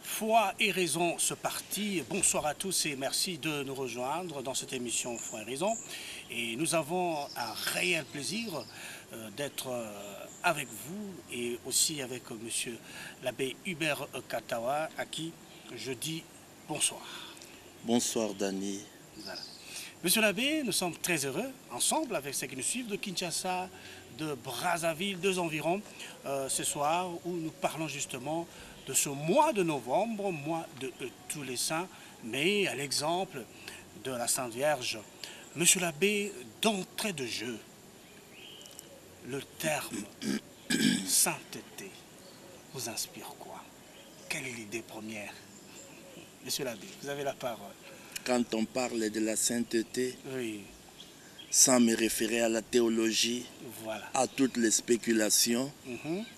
Foi et raison, ce parti. Bonsoir à tous et merci de nous rejoindre dans cette émission Foi et raison. Et nous avons un réel plaisir d'être avec vous et aussi avec monsieur l'abbé Hubert Katawa, à qui je dis bonsoir. Bonsoir Dani. Voilà. Monsieur l'abbé, nous sommes très heureux, ensemble avec ceux qui nous suivent de Kinshasa, de Brazzaville, deux environs, ce soir où nous parlons justement de ce mois de novembre, mois de tous les saints, mais à l'exemple de la Sainte Vierge. Monsieur l'abbé, d'entrée de jeu, le terme sainteté vous inspire quoi? Quelle est l'idée première? Monsieur l'abbé, vous avez la parole. Quand on parle de la sainteté, oui, sans me référer à la théologie, voilà, à toutes les spéculations,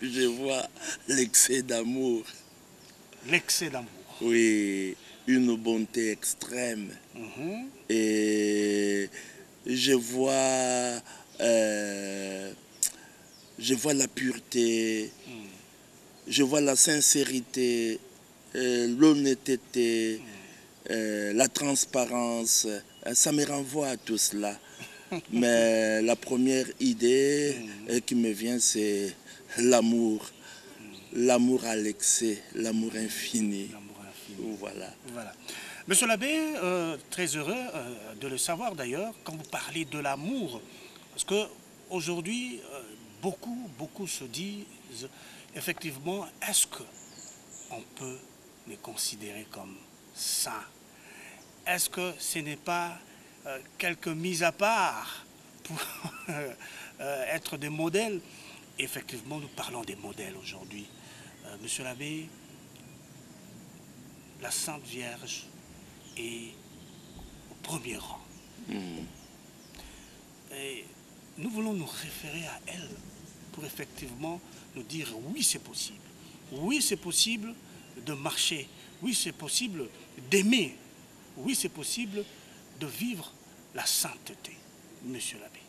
je vois l'excès d'amour. L'excès d'amour. Oui, une bonté extrême. Et je vois la pureté, je vois la sincérité, l'honnêteté, la transparence. Ça me renvoie à tout cela. Mais la première idée qui me vient, c'est l'amour. L'amour à l'excès, l'amour infini. Voilà. Voilà. Monsieur l'abbé, très heureux de le savoir d'ailleurs, quand vous parlez de l'amour, parce qu'aujourd'hui, beaucoup se disent, effectivement, est-ce qu'on peut les considérer comme saints? Est-ce que ce n'est pas quelques mises à part pour être des modèles? Effectivement, nous parlons des modèles aujourd'hui. Monsieur l'abbé, la Sainte Vierge est au premier rang. Et nous voulons nous référer à elle pour effectivement nous dire oui, c'est possible. Oui, c'est possible de marcher. Oui, c'est possible d'aimer. Oui, c'est possible de vivre la sainteté, monsieur l'abbé.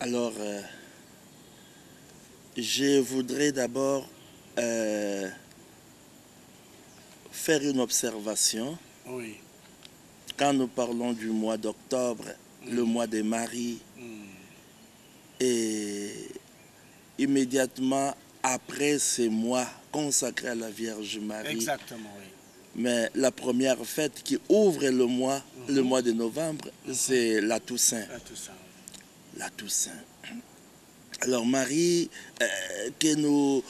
Alors, je voudrais d'abord faire une observation. Oui. Quand nous parlons du mois d'octobre, le mois des Maries, et immédiatement après ces mois consacrés à la Vierge Marie. Exactement, oui. Mais la première fête qui ouvre le mois de novembre, c'est la Toussaint. La Toussaint. La Toussaint. Alors Marie, que nous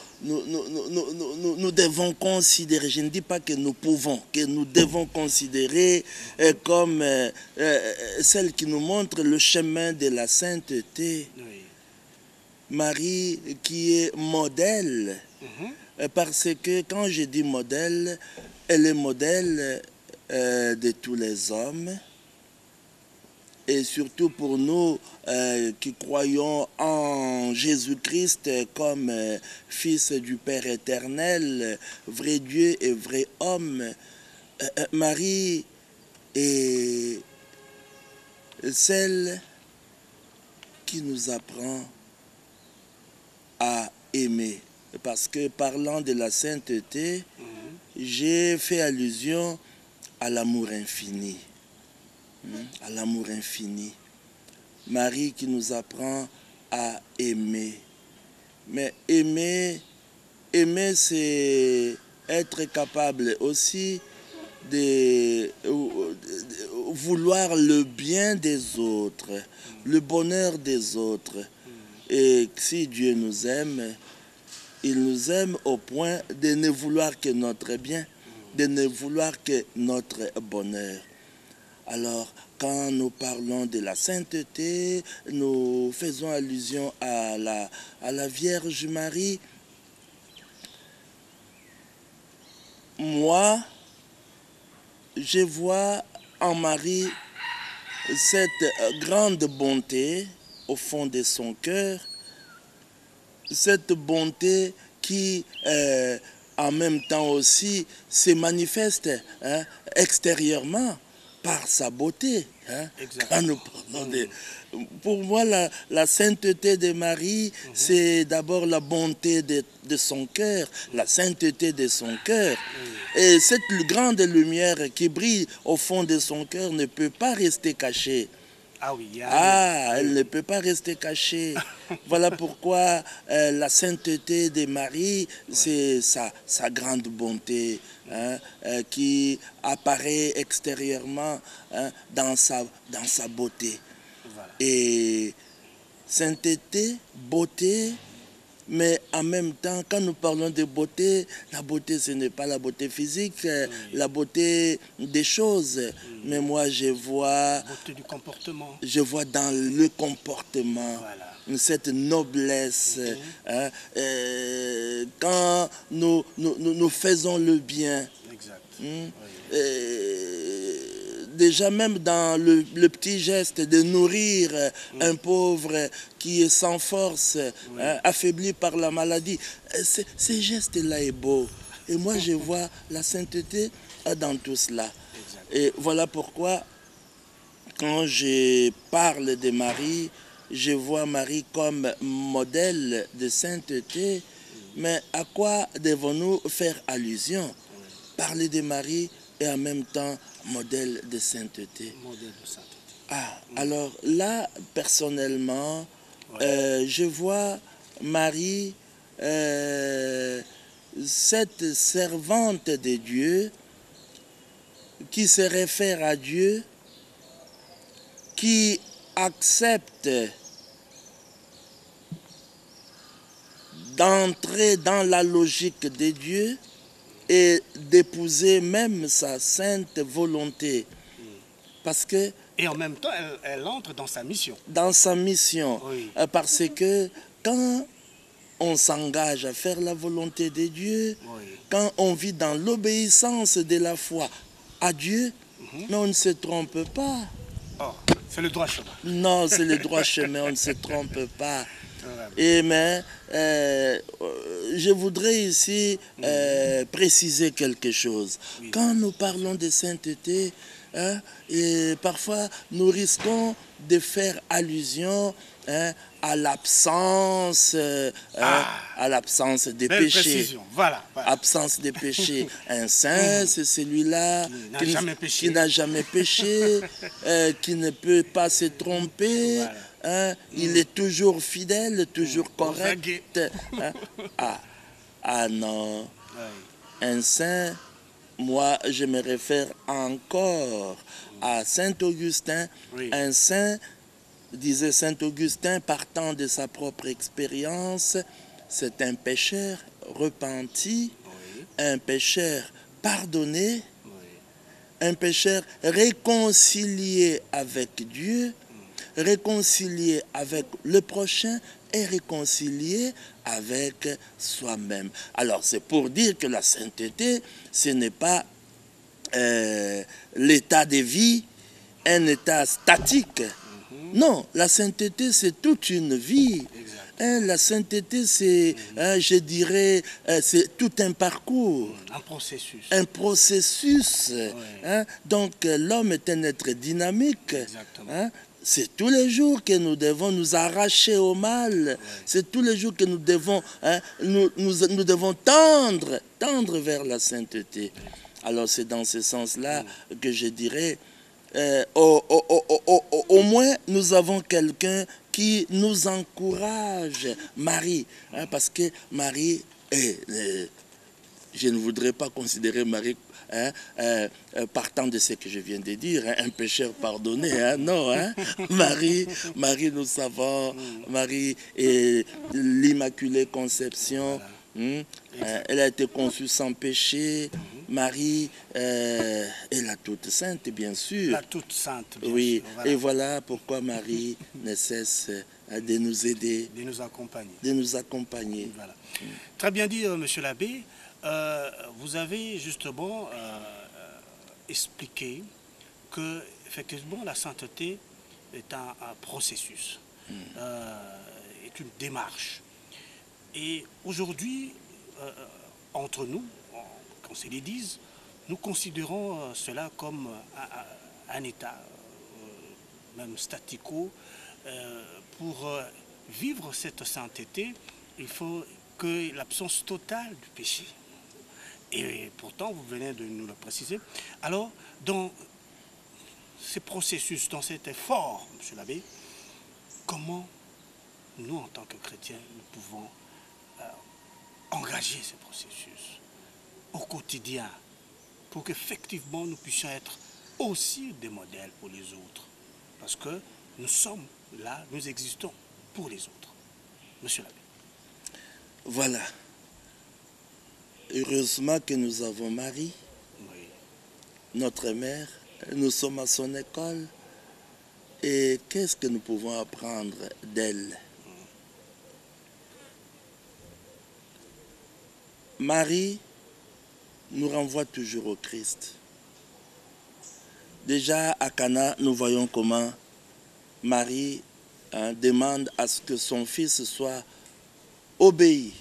devons considérer, je ne dis pas que nous pouvons, que nous devons considérer comme celle qui nous montre le chemin de la sainteté. Oui. Marie qui est modèle, parce que quand je dis modèle, elle est modèle de tous les hommes. Et surtout pour nous qui croyons en Jésus-Christ comme Fils du Père éternel, vrai Dieu et vrai homme, Marie est celle qui nous apprend à aimer. Parce que parlant de la sainteté, j'ai fait allusion à l'amour infini. À l'amour infini. Marie qui nous apprend à aimer. Mais aimer, c'est être capable aussi de vouloir le bien des autres, le bonheur des autres. Et si Dieu nous aime, il nous aime au point de ne vouloir que notre bien, de ne vouloir que notre bonheur. Alors, quand nous parlons de la sainteté, nous faisons allusion à la Vierge Marie. Moi, je vois en Marie cette grande bonté au fond de son cœur, cette bonté qui en même temps aussi se manifeste extérieurement par sa beauté. Quand nous parlons pour moi, la sainteté de Marie, c'est d'abord la bonté de son cœur, la sainteté de son cœur. Et cette grande lumière qui brille au fond de son cœur ne peut pas rester cachée. Ah oui, elle ne peut pas rester cachée. Voilà pourquoi la sainteté de Marie, c'est sa grande bonté qui apparaît extérieurement dans sa beauté. Voilà. Et sainteté, beauté, mais en même temps, quand nous parlons de beauté, la beauté, ce n'est pas la beauté physique, la beauté des choses. Mais moi, je vois... La beauté du comportement. Je vois dans le comportement, voilà, cette noblesse. Quand nous faisons le bien. Exact. Déjà même dans le petit geste de nourrir un pauvre qui est sans force, affaibli par la maladie, ce geste-là est beau. Et moi, je vois la sainteté dans tout cela. Exact. Et voilà pourquoi, quand je parle de Marie, je vois Marie comme modèle de sainteté. Mais à quoi devons-nous faire allusion? Parler de Marie et en même temps modèle de sainteté. Modèle de sainteté. Alors là, personnellement, je vois Marie, cette servante de Dieu, qui se réfère à Dieu, qui accepte d'entrer dans la logique de Dieu et d'épouser même sa sainte volonté. Parce que... Et en même temps, elle entre dans sa mission. Dans sa mission. Oui. Parce que quand on s'engage à faire la volonté de Dieu, quand on vit dans l'obéissance de la foi à Dieu, mais on ne se trompe pas. Oh, c'est le droit chemin. Non, c'est le droit chemin, on ne se trompe pas. Et mais je voudrais ici préciser quelque chose. Quand nous parlons de sainteté, et parfois nous risquons de faire allusion à l'absence des péchés. Voilà. Absence des péchés. Un saint, c'est celui-là qui n'a jamais péché, qui ne peut pas se tromper. Il est toujours fidèle, toujours correct. Non. Un saint, moi je me réfère encore à Saint Augustin. Un saint, disait Saint Augustin, partant de sa propre expérience, c'est un pécheur repenti, un pécheur pardonné, un pécheur réconcilié avec Dieu, réconcilié avec le prochain et réconcilié avec soi-même. Alors c'est pour dire que la sainteté, ce n'est pas l'état de vie, un état statique. Non, la sainteté, c'est toute une vie. La sainteté, c'est, je dirais, c'est tout un parcours. Un processus. Un processus. Donc, l'homme est un être dynamique. C'est tous les jours que nous devons nous arracher au mal. C'est tous les jours que nous devons, nous devons tendre vers la sainteté. Alors, c'est dans ce sens-là que je dirais, au moins, nous avons quelqu'un qui nous encourage, Marie, parce que Marie je ne voudrais pas considérer Marie partant de ce que je viens de dire, un pécheur pardonné, non, Marie, nous savons, Marie est l'Immaculée Conception. Elle a été conçue sans péché. Marie est la toute sainte, bien sûr. La toute sainte, bien sûr. Voilà. Et voilà pourquoi Marie ne cesse de nous aider. De nous accompagner. De nous accompagner. Voilà. Très bien dit, monsieur l'abbé. Vous avez justement expliqué que, effectivement, la sainteté est un processus, est une démarche. Et aujourd'hui, entre nous, qu'on se les dise, nous considérons cela comme un état, même statico. Pour vivre cette sainteté, il faut que l'absence totale du péché. Et pourtant, vous venez de nous le préciser. Alors, dans ces processus, dans cet effort, M. l'abbé, comment nous, en tant que chrétiens, nous pouvons engager ces processus au quotidien pour qu'effectivement nous puissions être aussi des modèles pour les autres. Parce que nous sommes là, nous existons pour les autres. Monsieur l'abbé. Voilà. Heureusement que nous avons Marie, Oui. notre mère. Nous sommes à son école. Et qu'est-ce que nous pouvons apprendre d'elle? Marie nous renvoie toujours au Christ. Déjà à Cana, nous voyons comment Marie demande à ce que son fils soit obéi,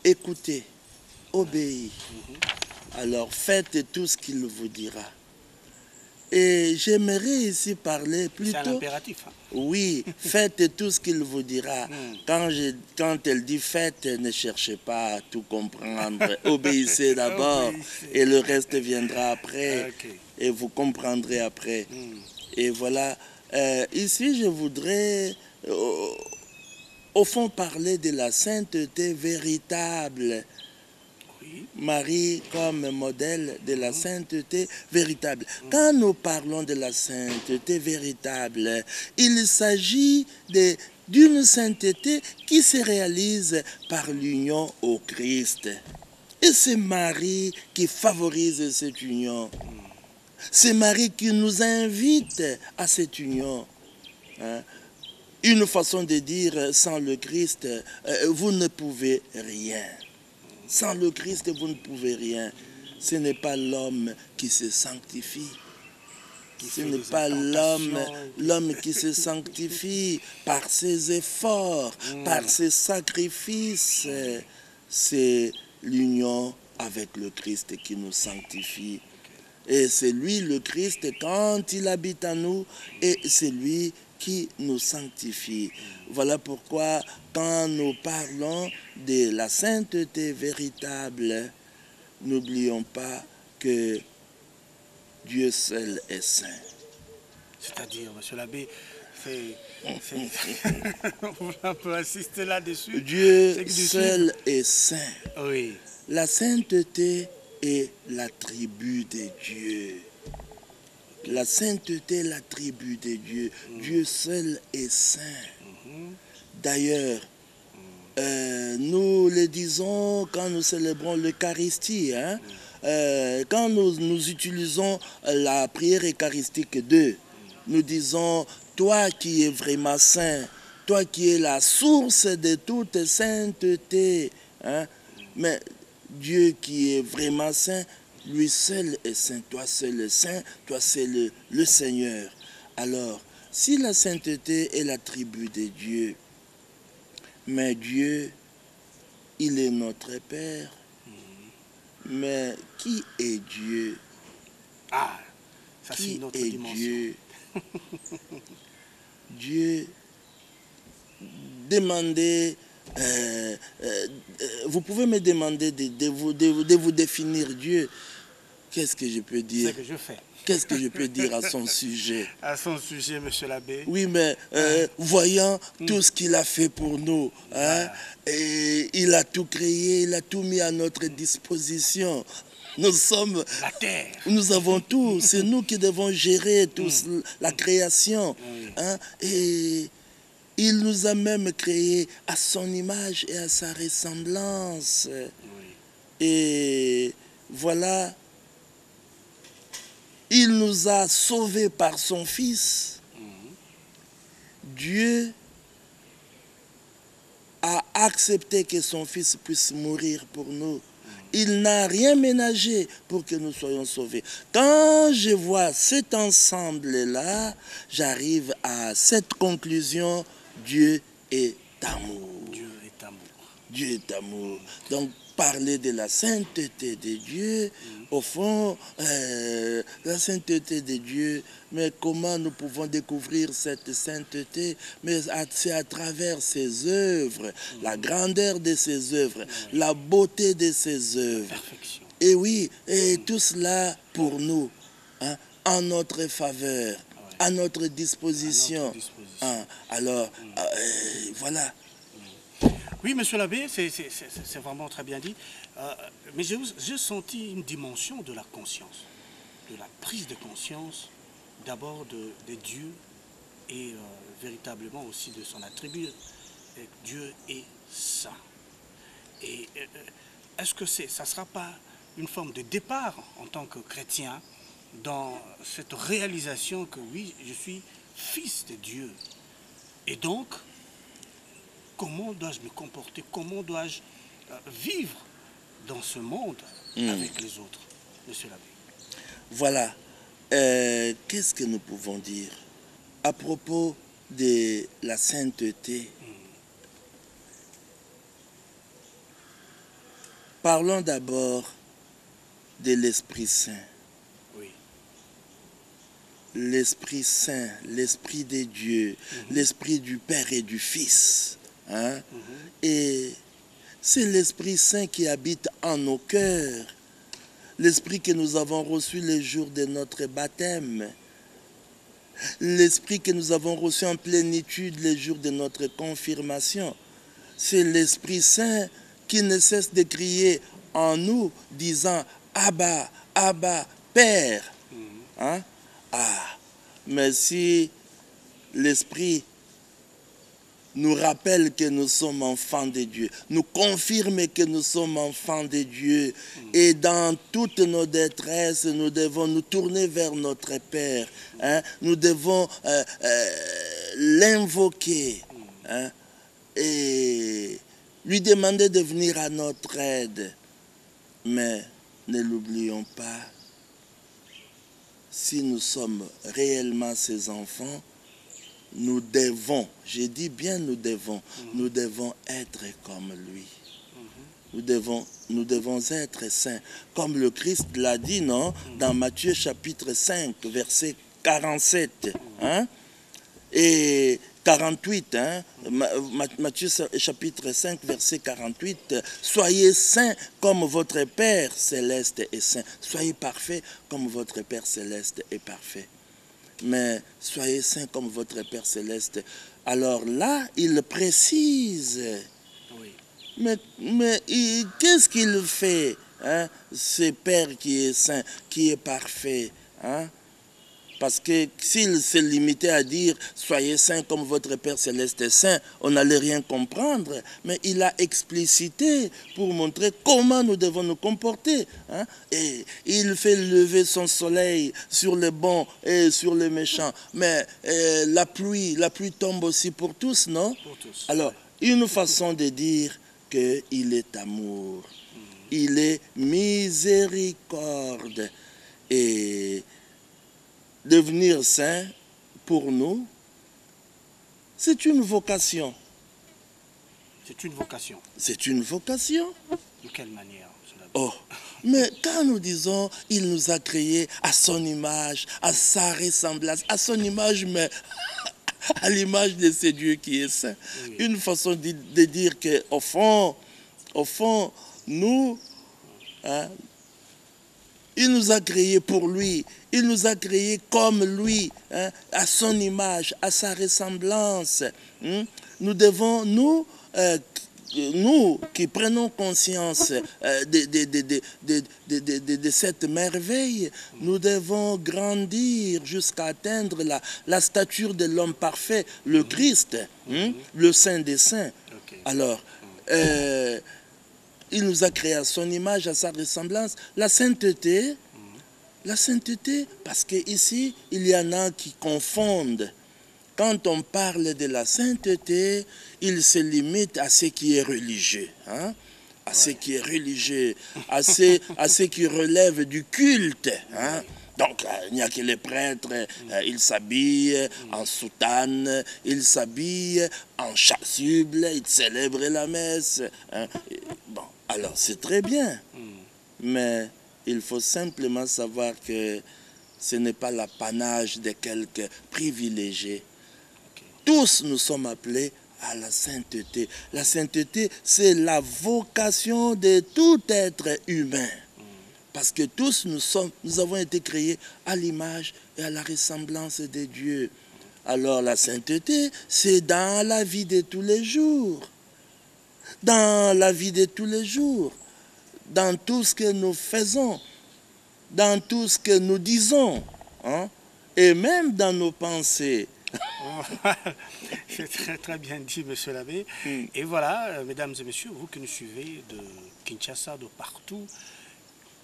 écouté, obéi. Alors faites tout ce qu'il vous dira. Et j'aimerais ici parler plutôt... C'est un impératif. Hein? Oui, faites tout ce qu'il vous dira. Quand elle dit faites, ne cherchez pas à tout comprendre. Obéissez d'abord et le reste viendra après. Okay. Et vous comprendrez après. Et voilà, ici je voudrais au fond parler de la sainteté véritable. Oui. Marie comme modèle de la sainteté véritable. Quand nous parlons de la sainteté véritable, il s'agit d'une sainteté qui se réalise par l'union au Christ. Et c'est Marie qui favorise cette union. C'est Marie qui nous invite à cette union. Une façon de dire, sans le Christ, vous ne pouvez rien. Sans le Christ, vous ne pouvez rien. Ce n'est pas l'homme qui se sanctifie. Ce n'est pas l'homme qui se sanctifie par ses efforts, par ses sacrifices. C'est l'union avec le Christ qui nous sanctifie. Et c'est lui, le Christ, quand il habite en nous, et c'est lui qui nous sanctifie. Voilà pourquoi, quand nous parlons de la sainteté véritable, n'oublions pas que Dieu seul est saint. C'est-à-dire, monsieur l'abbé, on peut insister là-dessus. Dieu seul est saint. Oui. La sainteté est l'attribut de Dieu. La sainteté est l'attribut de Dieu. Dieu seul est saint. D'ailleurs, nous le disons quand nous célébrons l'Eucharistie. Quand nous utilisons la prière eucharistique 2, nous disons, toi qui es vraiment saint, toi qui es la source de toute sainteté, mais Dieu qui est vraiment saint, lui seul est saint, toi seul es saint, toi seul le Seigneur. Alors, si la sainteté est l'attribut de Dieu, mais Dieu, il est notre Père, mais qui est Dieu? Ah, ça c'est une autre dimension. Dieu? Dieu, demandez, vous pouvez me demander de vous définir Dieu. Qu'est-ce que je peux dire? C'est ce que je fais. Qu'est-ce que je peux dire à son sujet? À son sujet, monsieur l'abbé. Oui, mais voyant tout ce qu'il a fait pour nous, et il a tout créé, il a tout mis à notre disposition. Nous sommes... La terre. Nous avons tout. C'est nous qui devons gérer la création. Et il nous a même créés à son image et à sa ressemblance. Et voilà, il nous a sauvés par son Fils. Dieu a accepté que son Fils puisse mourir pour nous. il n'a rien ménagé pour que nous soyons sauvés. Quand je vois cet ensemble-là, j'arrive à cette conclusion, Dieu est amour. Dieu est amour. Dieu est amour. Donc, parler de la sainteté de Dieu, au fond, la sainteté de Dieu, mais comment nous pouvons découvrir cette sainteté? Mais c'est à travers ses œuvres, la grandeur de ses œuvres, la beauté de ses œuvres. Perfection. Et oui, et tout cela pour nous, hein, en notre faveur, à notre disposition. Hein. Alors, voilà. Oui, monsieur l'abbé, c'est vraiment très bien dit. Mais j'ai senti une dimension de la conscience, de la prise de conscience, d'abord de Dieu et véritablement aussi de son attribut. Dieu est saint. Et est-ce que ça ne sera pas une forme de départ en tant que chrétien dans cette réalisation que oui, je suis fils de Dieu. Et donc, comment dois-je me comporter? Comment dois-je vivre dans ce monde avec les autres, monsieur l'abbé? Voilà. Qu'est-ce que nous pouvons dire à propos de la sainteté? Parlons d'abord de l'Esprit Saint. Oui. L'Esprit Saint, l'Esprit de Dieu, l'Esprit du Père et du Fils. Hein? Et c'est l'Esprit Saint qui habite en nos cœurs. L'Esprit que nous avons reçu les jours de notre baptême. L'Esprit que nous avons reçu en plénitude les jours de notre confirmation. C'est l'Esprit Saint qui ne cesse de crier en nous, disant « Abba, Abba, Père ». Hein? Ah, mais si l'Esprit nous rappelle que nous sommes enfants de Dieu, nous confirme que nous sommes enfants de Dieu, et dans toutes nos détresses, nous devons nous tourner vers notre Père. Hein? Nous devons l'invoquer, hein? Et lui demander de venir à notre aide. Mais ne l'oublions pas, si nous sommes réellement ses enfants, nous devons, j'ai dit bien nous devons être comme lui. Nous devons être saints. Comme le Christ l'a dit, non? Dans Matthieu chapitre 5, verset 47. Hein? Et 48, hein? Matthieu chapitre 5, verset 48. Soyez saints comme votre Père céleste est saint. Soyez parfaits comme votre Père céleste est parfait. Mais soyez saints comme votre Père céleste. Alors là, il précise. Oui. Mais qu'est-ce qu'il fait, hein, ce Père qui est saint, qui est parfait, hein? Parce que s'il se limitait à dire « Soyez saints comme votre Père céleste est saint », on n'allait rien comprendre. Mais il a explicité pour montrer comment nous devons nous comporter. Hein? Et il fait lever son soleil sur les bons et sur les méchants. Mais la pluie tombe aussi pour tous, non? Pour tous. Alors, une façon de dire qu'il est amour. Il est miséricorde. Et devenir saint, pour nous, c'est une vocation. C'est une vocation. C'est une vocation. De quelle manière, monsieur l'abbé? Oh, mais quand nous disons, il nous a créés à son image, à sa ressemblance, à son image, mais à l'image de ce Dieu qui est saint. Oui. Une façon de dire qu'au fond, nous, hein, il nous a créés pour lui. Il nous a créés comme lui, hein, à son image, à sa ressemblance. Nous devons, nous qui prenons conscience de cette merveille, nous devons grandir jusqu'à atteindre la stature de l'homme parfait, le Christ, le Saint des Saints. Okay. Alors, il nous a créé à son image, à sa ressemblance. La sainteté, parce qu'ici, il y en a qui confondent. Quand on parle de la sainteté, il se limite à ce qui est religieux. Hein? à ce qui est religieux, à ce qui relève du culte. Hein. Donc, il n'y a que les prêtres, ils s'habillent en soutane, ils s'habillent en chasuble, ils célèbrent la messe. Hein. Bon, alors c'est très bien, mais il faut simplement savoir que ce n'est pas l'apanage de quelques privilégiés. Tous nous sommes appelés à la sainteté. La sainteté, c'est la vocation de tout être humain. Parce que tous nous avons été créés à l'image et à la ressemblance de Dieu. Alors la sainteté, c'est dans la vie de tous les jours. Dans la vie de tous les jours. Dans tout ce que nous faisons. Dans tout ce que nous disons. Hein? Et même dans nos pensées. C'est très, très bien dit, monsieur l'abbé. Et voilà, mesdames et messieurs, vous qui nous suivez de Kinshasa, de partout,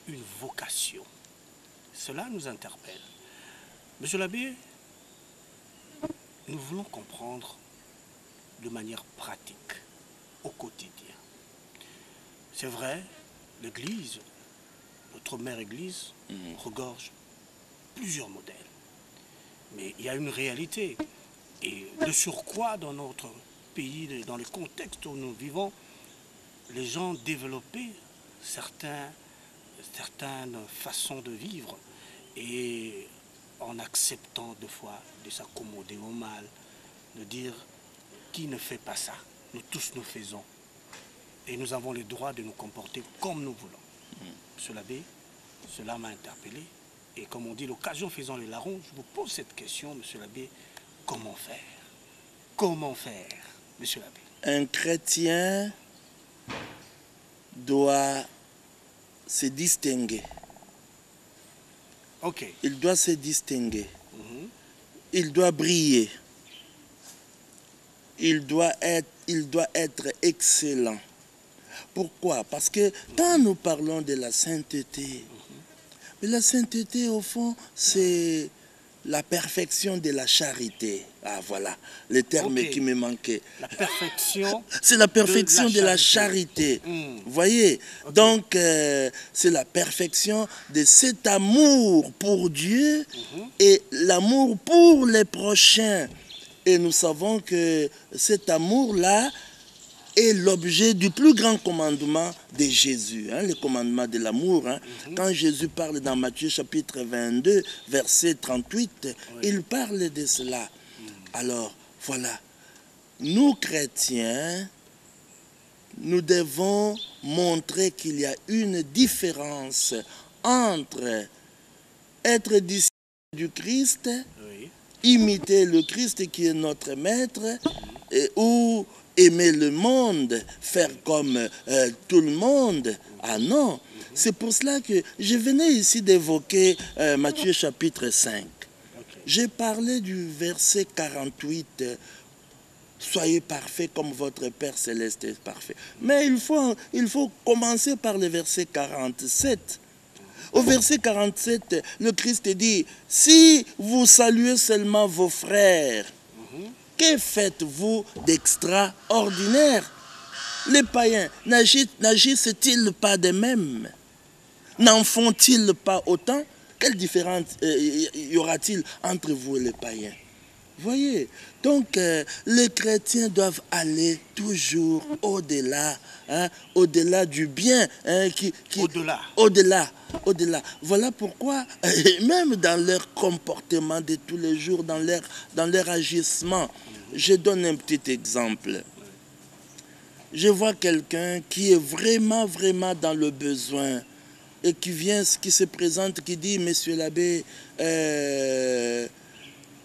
une vocation. Cela nous interpelle. Monsieur l'abbé, nous voulons comprendre de manière pratique, au quotidien. C'est vrai, l'Église, notre mère Église, regorge plusieurs modèles. Mais il y a une réalité. Et de surcroît, dans notre pays, dans le contexte où nous vivons, les gens développaient certaines façons de vivre et en acceptant des fois de s'accommoder au mal, de dire qui ne fait pas ça, nous tous nous faisons et nous avons le droit de nous comporter comme nous voulons. Monsieur l'abbé, cela m'a interpellé et comme on dit, l'occasion faisant le larron, je vous pose cette question, monsieur l'abbé, comment faire? Comment faire, monsieur l'abbé? Un chrétien doit se distinguer. Ok. Il doit se distinguer. Il doit briller. Il doit être excellent. Pourquoi? Parce que quand nous parlons de la sainteté, mais la sainteté, au fond, c'est la perfection de la charité. Ah, voilà, le terme qui me manquait. La perfection. C'est la perfection de la charité. Vous voyez? Donc, c'est la perfection de cet amour pour Dieu et l'amour pour les prochains. Et nous savons que cet amour-là est l'objet du plus grand commandement de Jésus, hein, le commandement de l'amour. Hein. Quand Jésus parle dans Matthieu chapitre 22, verset 38, il parle de cela. Alors, voilà, nous chrétiens, nous devons montrer qu'il y a une différence entre être disciple du Christ, imiter le Christ qui est notre maître, ou aimer le monde, faire comme tout le monde. Ah non, c'est pour cela que je venais ici d'évoquer Matthieu chapitre 5. J'ai parlé du verset 48. Soyez parfaits comme votre Père Céleste est parfait. Mais il faut commencer par le verset 47. Au verset 47, le Christ dit, si vous saluez seulement vos frères, que faites-vous d'extraordinaire? Les païens n'agissent-ils pas de même? N'en font-ils pas autant? Quelle différence y aura-t-il entre vous et les païens? Voyez, donc les chrétiens doivent aller toujours au-delà, hein, au-delà du bien. Hein, au-delà. Voilà pourquoi, même dans leur comportement de tous les jours, dans leur agissement, je donne un petit exemple. Je vois quelqu'un qui est vraiment, vraiment dans le besoin et qui se présente, qui dit, monsieur l'abbé,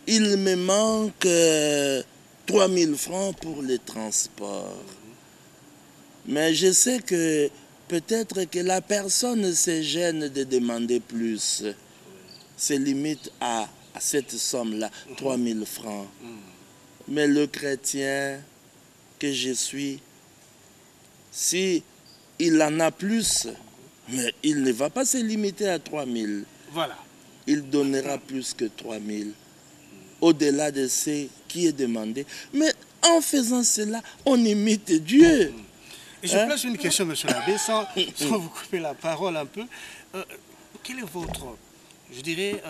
il me manque 3000 francs pour les transports. Mais je sais que peut-être que la personne se gêne de demander plus. Se limite à cette somme-là, 3000 francs. Mais le chrétien que je suis, si il en a plus, mais il ne va pas se limiter à 3000. Voilà. Il donnera plus que 3000. Au-delà de ce qui est demandé. Mais en faisant cela, on imite Dieu. Et je place une question, monsieur l'abbé, sans vous couper la parole un peu. Quel est votre, je dirais,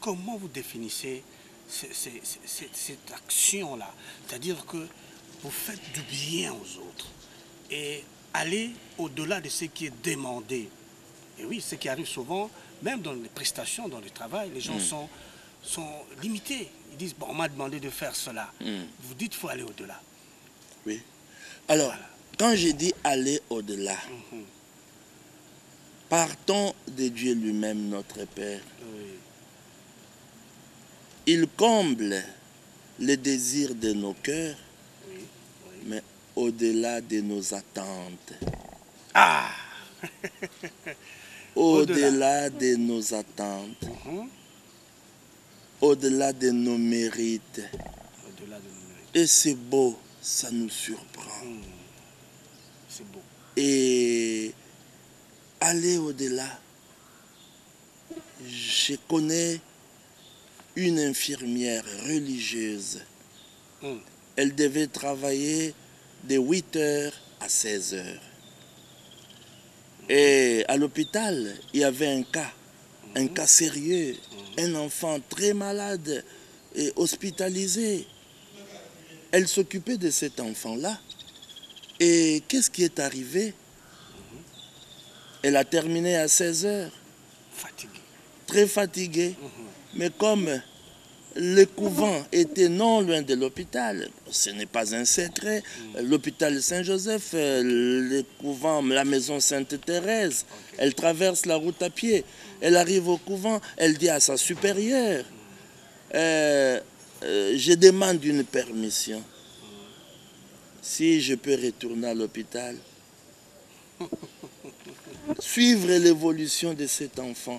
comment vous définissez cette action-là? C'est-à-dire que vous faites du bien aux autres et aller au-delà de ce qui est demandé. Et oui, ce qui arrive souvent, même dans les prestations, dans le travail, les gens sont limités. Ils disent, bon, on m'a demandé de faire cela. Vous dites, il faut aller au-delà. Oui. Alors, voilà. Quand j'ai dit aller au-delà, partons de Dieu lui-même, notre Père. Oui. Il comble les désirs de nos cœurs, mais au-delà de nos attentes. Ah Au-delà de nos attentes. Au-delà de nos mérites. Et c'est beau, ça nous surprend. C'est beau. Et aller au-delà. Je connais une infirmière religieuse. Elle devait travailler de 8h à 16h. Et à l'hôpital, il y avait un cas sérieux, un enfant très malade et hospitalisé. Elle s'occupait de cet enfant-là. Et qu'est-ce qui est arrivé? Elle a terminé à 16h. Fatiguée. Très fatiguée. Mais comme le couvent était non loin de l'hôpital, ce n'est pas un secret. L'hôpital Saint-Joseph, le couvent, la maison Sainte-Thérèse, elle traverse la route à pied. Elle arrive au couvent, elle dit à sa supérieure, je demande une permission. Si je peux retourner à l'hôpital, suivre l'évolution de cet enfant.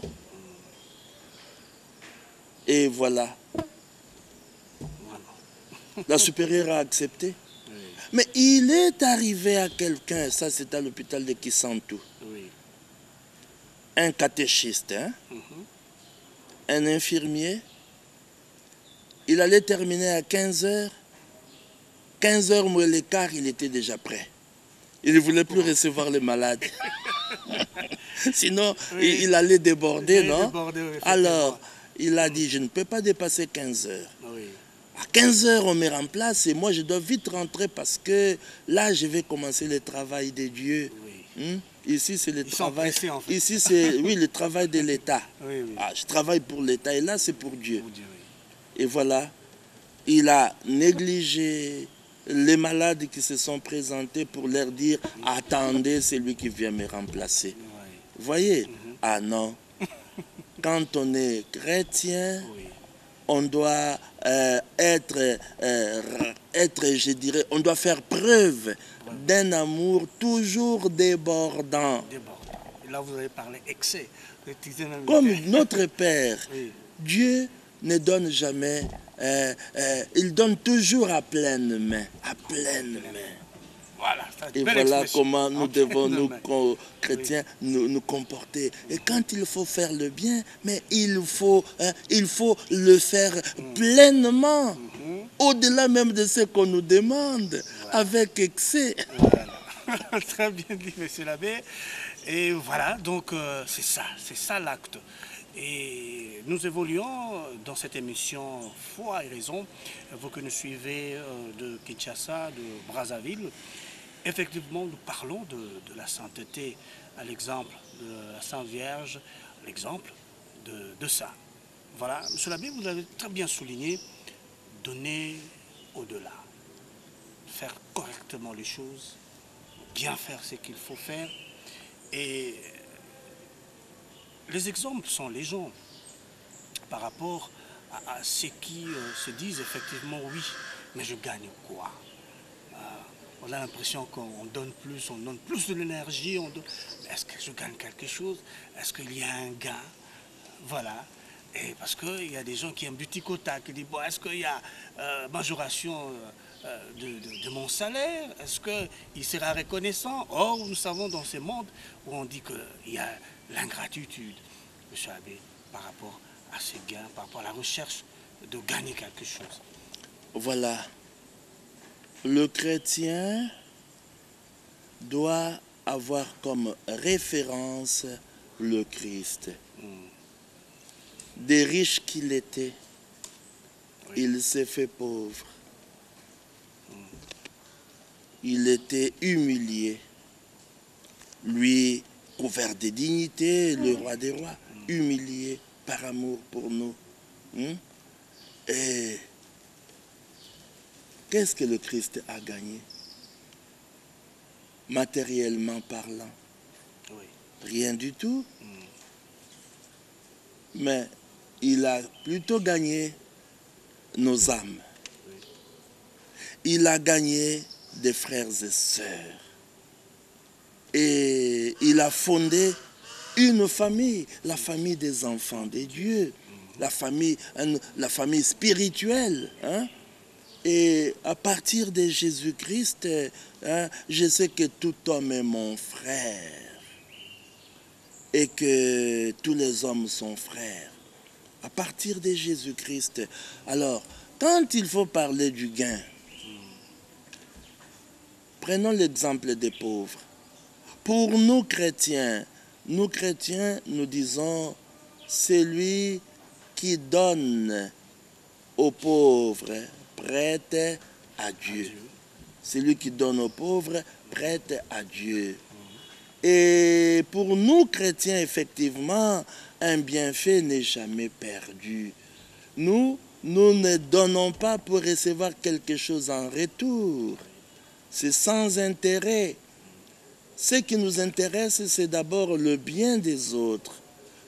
Et voilà. La supérieure a accepté. Mais il est arrivé à quelqu'un, ça c'est à l'hôpital de Kisantu, un catéchiste, un infirmier. Il allait terminer à 15h. 15h moins le quart, il était déjà prêt. Il ne voulait plus recevoir les malades. Sinon, il allait déborder, non? Alors, il a dit, je ne peux pas dépasser 15h. À 15h, on me remplace et moi, je dois vite rentrer parce que là, je vais commencer le travail de Dieu. Ici, c'est le travail. Pressés, en fait. Ici, c'est le travail de l'État. Ah, je travaille pour l'État et là, c'est pour Dieu. Et voilà, il a négligé les malades qui se sont présentés pour leur dire « Attendez, c'est lui qui vient me remplacer. » Vous voyez? Ah non. Quand on est chrétien, on doit être, je dirais, on doit faire preuve d'un amour toujours débordant. Et là, vous avez parlé excès. Comme notre Père, Dieu ne donne jamais, il donne toujours à pleine main, Voilà, et voilà comment nous devons, nous, chrétiens, nous comporter. Et quand il faut faire le bien, mais il faut le faire pleinement, au-delà même de ce qu'on nous demande, avec excès. Voilà. Très bien dit, monsieur l'abbé. Et voilà, donc c'est ça l'acte. Et nous évoluons dans cette émission Foi et Raison, vous que nous suivez de Kinshasa, de Brazzaville. Effectivement, nous parlons de la sainteté, à l'exemple de la Sainte Vierge, l'exemple de ça. Voilà, monsieur l'abbé, vous l'avez très bien souligné, donner au-delà, faire correctement les choses, bien faire ce qu'il faut faire. Et les exemples sont légion par rapport à ceux qui se disent effectivement oui, mais je gagne quoi? On a l'impression qu'on donne plus de l'énergie. Est-ce que je gagne quelque chose? Est-ce qu'il y a un gain? Voilà. Et parce qu'il y a des gens qui aiment du tic-au-tac, qui disent, bon, est-ce qu'il y a majoration de mon salaire? Est-ce qu'il sera reconnaissant? Or, nous savons dans ce monde où on dit qu'il y a l'ingratitude, monsieur Abbé, par rapport à ces gains, par rapport à la recherche de gagner quelque chose. Voilà. Le chrétien doit avoir comme référence le Christ. Des riches qu'il était, il s'est fait pauvre. Il était humilié. Lui, couvert de dignité, le roi des rois, humilié par amour pour nous. Et qu'est-ce que le Christ a gagné? Matériellement parlant, rien du tout. Mais il a plutôt gagné nos âmes. Il a gagné des frères et sœurs. Et il a fondé une famille, la famille des enfants de Dieu, la famille spirituelle. Et à partir de Jésus-Christ, je sais que tout homme est mon frère et que tous les hommes sont frères. À partir de Jésus-Christ. Alors, quand il faut parler du gain, prenons l'exemple des pauvres. Pour nous chrétiens, nous disons, celui qui donne aux pauvres prête à Dieu. Celui qui donne aux pauvres prête à Dieu. Et pour nous chrétiens, effectivement, un bienfait n'est jamais perdu. Nous ne donnons pas pour recevoir quelque chose en retour. C'est sans intérêt. Ce qui nous intéresse, c'est d'abord le bien des autres.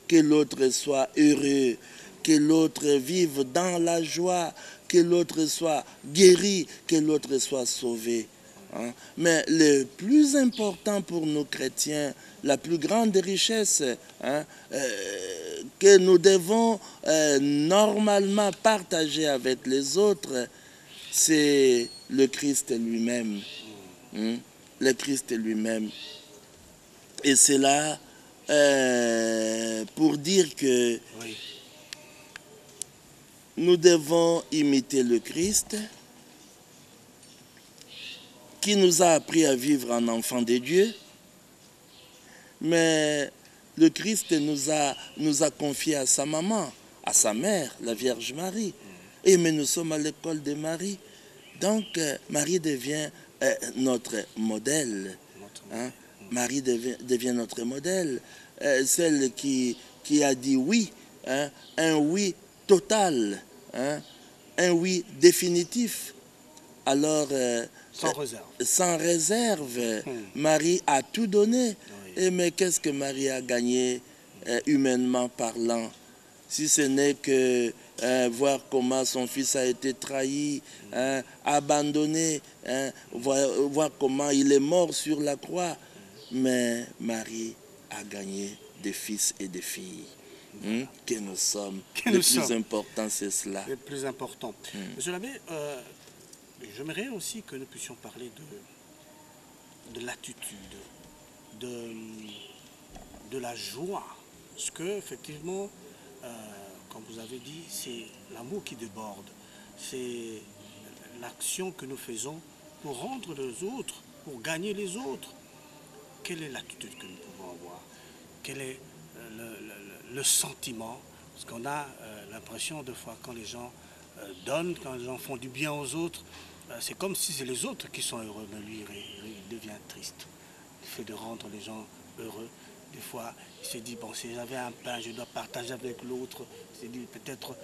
Que l'autre soit heureux, que l'autre vive dans la joie, que l'autre soit guéri, que l'autre soit sauvé. Mais le plus important pour nous chrétiens, la plus grande richesse que nous devons normalement partager avec les autres, c'est le Christ lui-même. Le Christ lui-même. Et c'est là pour dire que nous devons imiter le Christ qui nous a appris à vivre en enfant de Dieu. Mais le Christ nous a confié à sa maman, à sa mère, la Vierge Marie. Et mais nous sommes à l'école de Marie. Donc Marie devient notre modèle. Marie devient notre modèle. Celle qui a dit oui, un oui total, un oui définitif. Alors, sans réserve. Sans réserve. Marie a tout donné. Et mais qu'est-ce que Marie a gagné humainement parlant? Si ce n'est que voir comment son fils a été trahi, abandonné, voir comment il est mort sur la croix. Mais Marie a gagné des fils et des filles. Que nous sommes. Le plus important, c'est cela. Le plus important. Monsieur l'abbé, j'aimerais aussi que nous puissions parler de l'attitude, de la joie. Parce que, effectivement, comme vous avez dit, c'est l'amour qui déborde. C'est l'action que nous faisons pour rendre les autres, pour gagner les autres. Quelle est l'attitude que nous pouvons avoir? Quel est le sentiment? Parce qu'on a l'impression, de fois, quand les gens donnent, quand les gens font du bien aux autres, c'est comme si c'est les autres qui sont heureux, mais lui, il devient triste. Le fait de rendre les gens heureux. Des fois, il se dit, bon, si j'avais un pain, je dois partager avec l'autre. Il se dit, peut-être,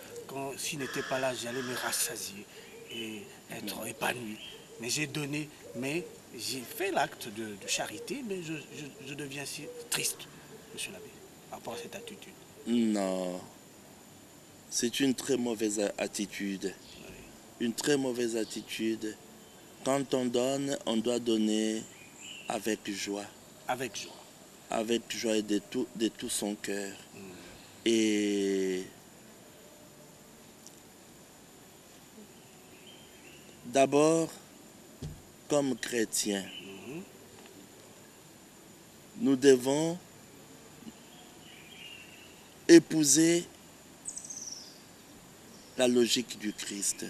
s'il n'était pas là, j'allais me rassasier et être épanoui. Mais j'ai donné, mais j'ai fait l'acte de charité, mais je deviens si triste, monsieur l'abbé, par rapport à cette attitude. Non, c'est une très mauvaise attitude. Oui. Une très mauvaise attitude. Quand on donne, on doit donner avec joie. Avec joie. Avec joie et de tout son cœur. Et d'abord, comme chrétiens, nous devons épouser la logique du Christ.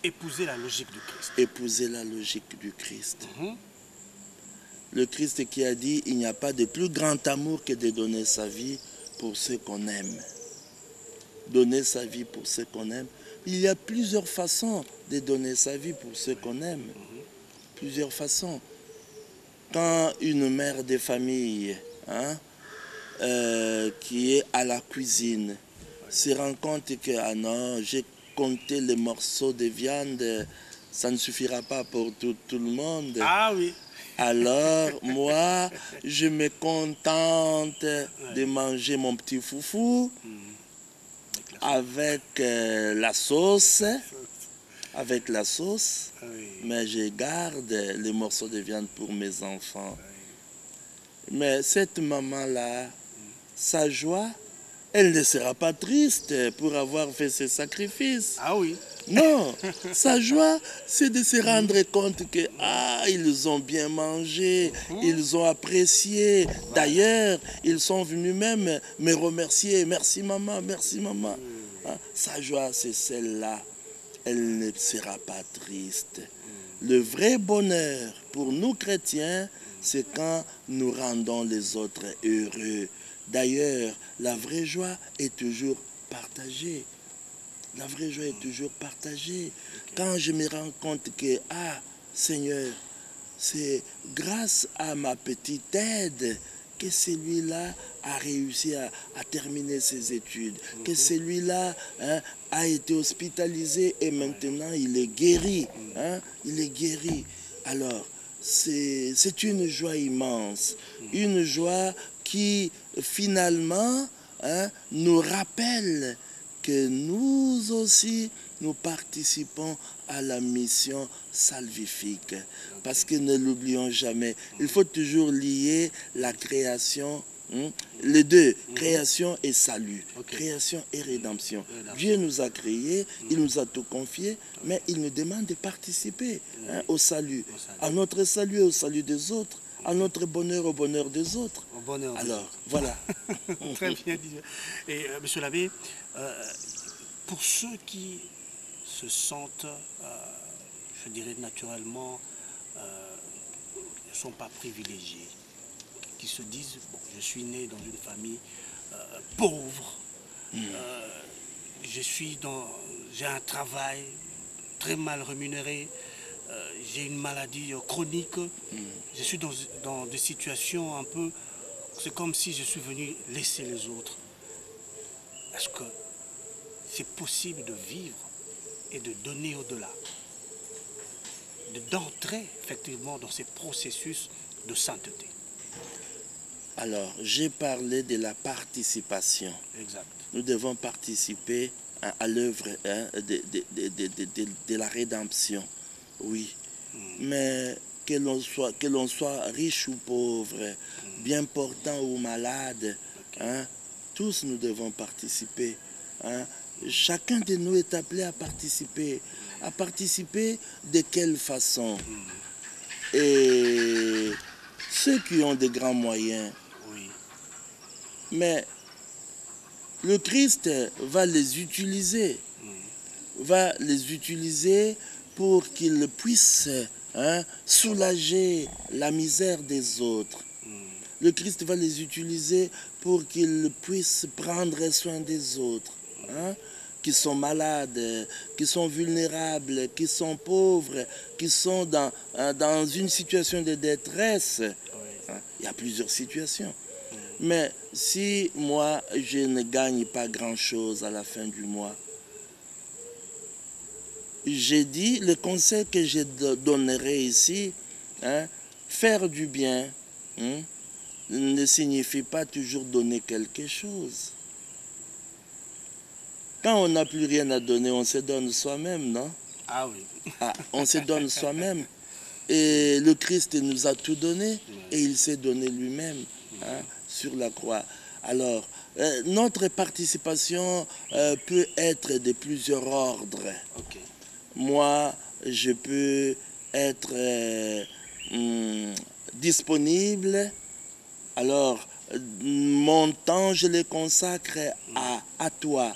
Épouser la logique du Christ. Épouser la logique du Christ. Le Christ qui a dit, il n'y a pas de plus grand amour que de donner sa vie pour ceux qu'on aime. Donner sa vie pour ceux qu'on aime. Il y a plusieurs façons de donner sa vie pour ceux qu'on aime. Plusieurs façons. Quand une mère de famille qui est à la cuisine se rend compte que, ah non, j'ai compté les morceaux de viande, ça ne suffira pas pour tout le monde. Ah oui. Alors, moi, je me contente de manger mon petit foufou avec la sauce. Avec la sauce, mais je garde les morceaux de viande pour mes enfants. Mais cette maman-là, sa joie, elle ne sera pas triste pour avoir fait ce sacrifice. Ah oui. Non, sa joie, c'est de se rendre compte que, ils ont bien mangé, ils ont apprécié. D'ailleurs, ils sont venus même me remercier. Merci maman, merci maman. Sa joie, c'est celle-là. Elle ne sera pas triste. Le vrai bonheur pour nous chrétiens, c'est quand nous rendons les autres heureux. D'ailleurs, la vraie joie est toujours partagée. La vraie joie est toujours partagée. Quand je me rends compte que, Seigneur, c'est grâce à ma petite aide que celui-là a réussi à terminer ses études, que celui-là a été hospitalisé et maintenant il est guéri. Il est guéri. Alors, c'est une joie immense, une joie qui finalement nous rappelle que nous aussi, nous participons à la mission salvifique. Parce que ne l'oublions jamais, il faut toujours lier la création, les deux, création et salut, création et rédemption. Dieu nous a créés, il nous a tout confié, mais il nous demande de participer au salut, à notre salut et au salut des autres, à notre bonheur au bonheur des autres. Au bonheur des Alors, autres. voilà. Très bien dit. Et monsieur l'abbé, pour ceux qui se sentent, je dirais naturellement, ne sont pas privilégiés, qui se disent, bon, je suis né dans une famille pauvre, j'ai un travail très mal rémunéré, j'ai une maladie chronique, je suis dans des situations un peu, c'est comme si je suis venu laisser les autres. Est-ce que c'est possible de vivre et de donner au-delà, d'entrer effectivement dans ces processus de sainteté? Alors, j'ai parlé de la participation. Exact. Nous devons participer à l'œuvre de la rédemption. Oui. Mais que l'on soit riche ou pauvre, bien portant ou malade, tous nous devons participer. Chacun de nous est appelé à participer. À participer de quelle façon? Et ceux qui ont de grands moyens, mais le Christ va les utiliser, pour qu'ils puissent soulager la misère des autres. Le Christ va les utiliser pour qu'ils puissent prendre soin des autres, qui sont malades, qui sont vulnérables, qui sont pauvres, qui sont dans une situation de détresse. Il y a plusieurs situations. Mais si moi, je ne gagne pas grand-chose à la fin du mois, j'ai dit, le conseil que je donnerai ici, faire du bien ne signifie pas toujours donner quelque chose. Quand on n'a plus rien à donner, on se donne soi-même, non? Ah oui. On se donne soi-même. Et le Christ nous a tout donné et il s'est donné lui-même sur la croix. Alors, notre participation peut être de plusieurs ordres. Moi, je peux être disponible. Alors, mon temps, je le consacre à toi.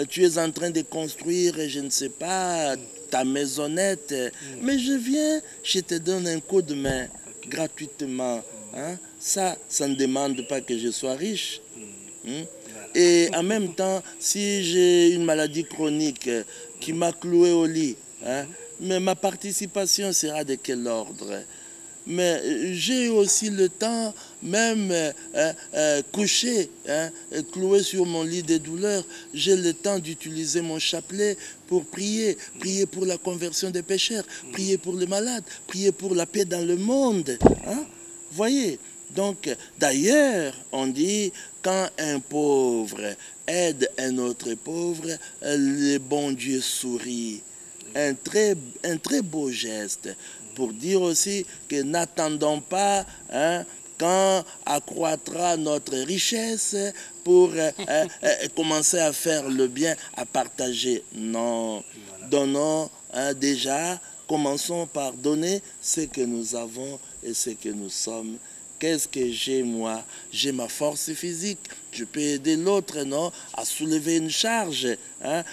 Tu es en train de construire, je ne sais pas, ta maisonnette. Mais je viens, je te donne un coup de main. gratuitement. Hein? Ça ne demande pas que je sois riche. Voilà. Et en même temps, si j'ai une maladie chronique qui m'a cloué au lit, hein, mais ma participation sera de quel ordre? Mais j'ai aussi le temps, même couché, hein, cloué sur mon lit de douleur, j'ai le temps d'utiliser mon chapelet pour prier, prier pour la conversion des pécheurs, prier pour les malades, prier pour la paix dans le monde. Hein? Voyez, donc d'ailleurs, on dit, quand un pauvre aide un autre pauvre, le bon Dieu sourit. Un très beau geste. Pour dire aussi que n'attendons pas quand accroîtra notre richesse pour commencer à faire le bien, à partager. Non, donnons déjà, commençons par donner ce que nous avons et ce que nous sommes. Qu'est-ce que j'ai moi? J'ai ma force physique. Je peux aider l'autre, non, à soulever une charge. Hein?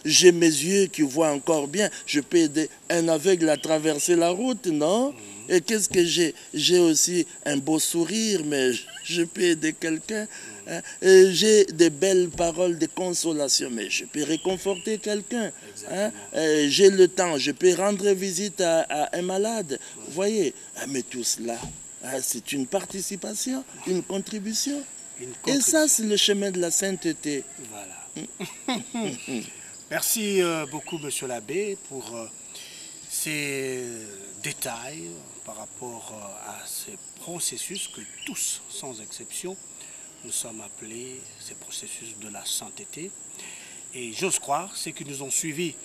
J'ai mes yeux qui voient encore bien. Je peux aider un aveugle à traverser la route, non? Et qu'est-ce que j'ai? J'ai aussi un beau sourire, mais je peux aider quelqu'un. Hein? J'ai des belles paroles de consolation, mais je peux réconforter quelqu'un. Hein? J'ai le temps, je peux rendre visite à un malade. Vous voyez? Mais tout cela, c'est une participation, une contribution. Et ça, c'est le chemin de la sainteté. Voilà. Merci beaucoup, monsieur l'abbé, pour ces détails par rapport à ces processus que tous, sans exception, nous sommes appelés, ces processus de la sainteté. Et j'ose croire, ceux qui nous ont suivis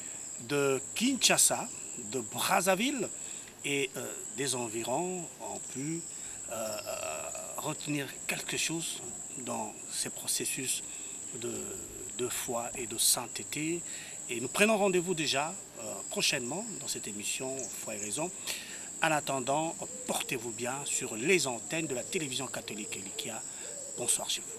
de Kinshasa, de Brazzaville et des environs ont pu retenir quelque chose dans ces processus de foi et de sainteté. Et nous prenons rendez-vous déjà prochainement dans cette émission Foi et Raison. En attendant, portez-vous bien sur les antennes de la télévision catholique Elikia. Bonsoir chez vous.